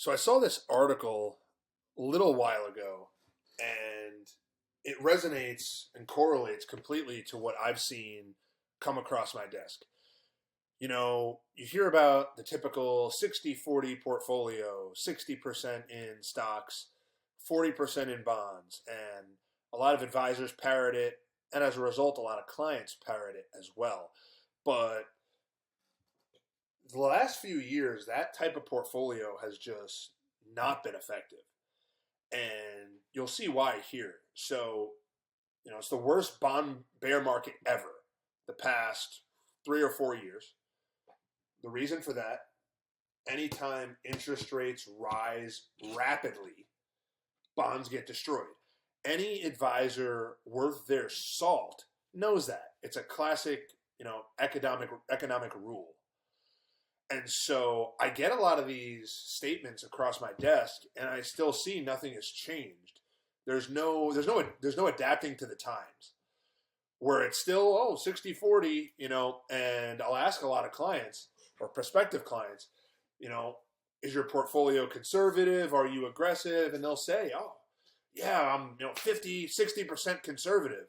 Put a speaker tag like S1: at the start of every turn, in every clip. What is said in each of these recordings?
S1: So I saw this article a little while ago, and it resonates and correlates completely to what I've seen come across my desk. You hear about the typical 60-40 portfolio, 60% in stocks, 40% in bonds, and a lot of advisors parrot it, and as a result, a lot of clients parrot it as well. But the last few years, that type of portfolio has just not been effective. And you'll see why here. So, it's the worst bond bear market ever, the past 3 or 4 years. The reason for that, anytime interest rates rise rapidly, bonds get destroyed. Any advisor worth their salt knows that. It's a classic, economic rule. And so I get a lot of these statements across my desk, and I still see nothing has changed. There's no adapting to the times, where it's still 60-40, and I'll ask a lot of clients or prospective clients, is your portfolio conservative? Are you aggressive? And they'll say, oh, yeah, I'm 50-60% conservative.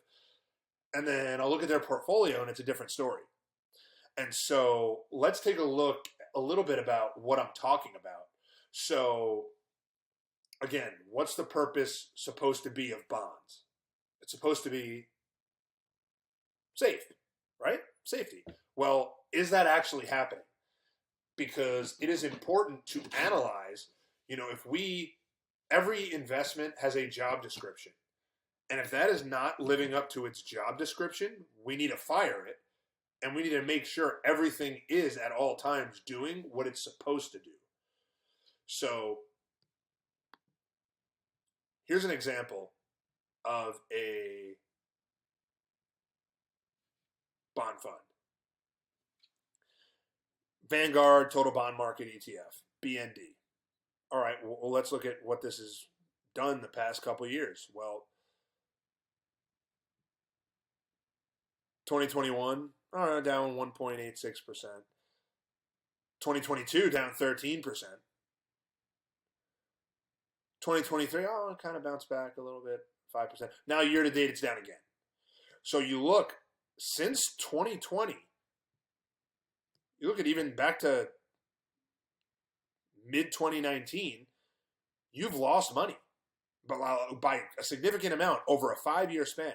S1: And then I'll look at their portfolio and it's a different story. And so let's take a look a little bit about what I'm talking about. So again, what's the purpose supposed to be of bonds? It's supposed to be safe, right? Safety. Well, is that actually happening? Because it is important to analyze, if every investment has a job description. And if that is not living up to its job description, we need to fire it. And we need to make sure everything is at all times doing what it's supposed to do. So here's an example of a bond fund. Vanguard Total Bond Market ETF, BND. All right, well, let's look at what this has done the past couple of years. Well, 2021, down 1.86%. 2022, down 13%. 2023, it kind of bounced back a little bit, 5%. Now, year to date, it's down again. So you look, since 2020, you look at even back to mid-2019, you've lost money by a significant amount over a 5-year span.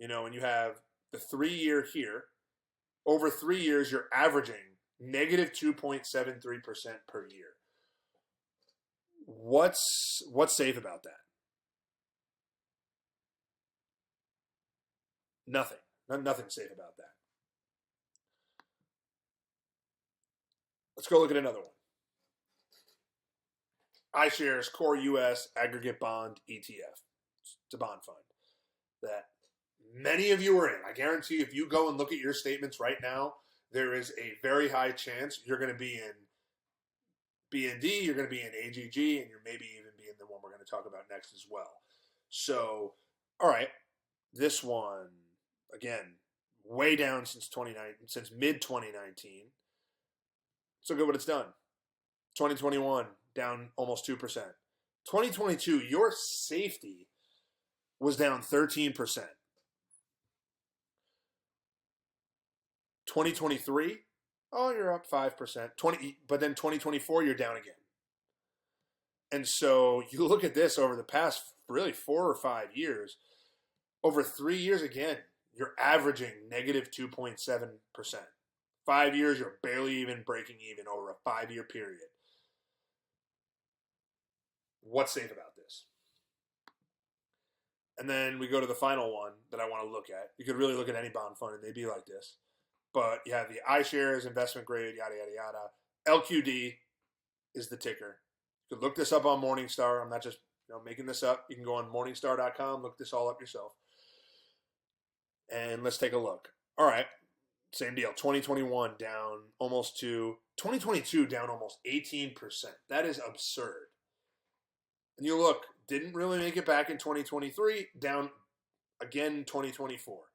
S1: And you have the 3-year here. Over 3 years, you're averaging negative 2.73% per year. What's safe about that? Nothing. Nothing safe about that. Let's go look at another one. iShares Core US Aggregate Bond ETF. It's a bond fund that many of you are in. I guarantee if you go and look at your statements right now, there is a very high chance you're going to be in BND, you're going to be in AGG, and you're maybe even be in the one we're going to talk about next as well. So, all right, this one, again, way down since mid-2019. So look at what it's done. 2021, down almost 2%. 2022, your safety was down 13%. 2023, you're up 5%. But then 2024, you're down again. And so you look at this over the past really 4 or 5 years. Over 3 years, again, you're averaging negative 2.7%. 5 years, you're barely even breaking even over a 5-year period. What's safe about this? And then we go to the final one that I want to look at. You could really look at any bond fund and they'd be like this. But you have the iShares investment grade, yada, yada, yada. LQD is the ticker. You could look this up on Morningstar. I'm not just making this up. You can go on Morningstar.com, look this all up yourself. And let's take a look. All right. Same deal. 2021 down almost to 2022 down almost 18%. That is absurd. And you look, didn't really make it back in 2023, down again 2024.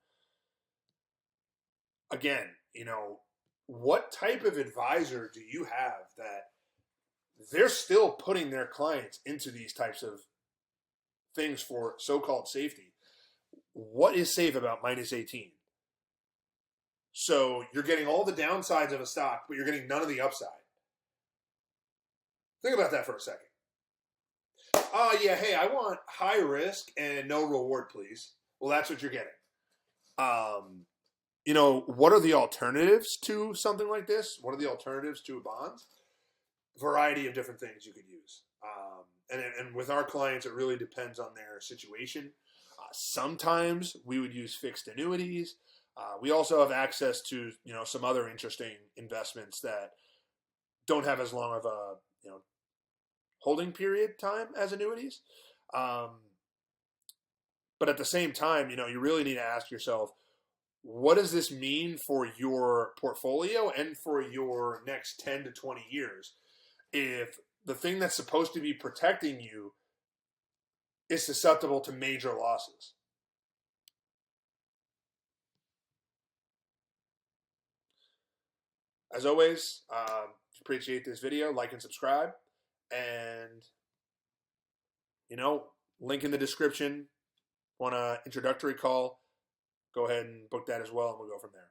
S1: Again, what type of advisor do you have that they're still putting their clients into these types of things for so-called safety. What is safe about minus 18? So you're getting all the downsides of a stock, but you're getting none of the upside. Think about that for a second. Yeah, hey, I want high risk and no reward, please. Well, that's what you're getting. What are the alternatives to something like this? What are the alternatives to a bond? Variety of different things you could use. And with our clients, it really depends on their situation. Sometimes we would use fixed annuities. We also have access to some other interesting investments that don't have as long of a holding period time as annuities. But at the same time, you really need to ask yourself, what does this mean for your portfolio and for your next 10 to 20 years? If the thing that's supposed to be protecting you is susceptible to major losses. As always, appreciate this video, like and subscribe, and link in the description. Want an introductory call? Go ahead and book that as well, and we'll go from there.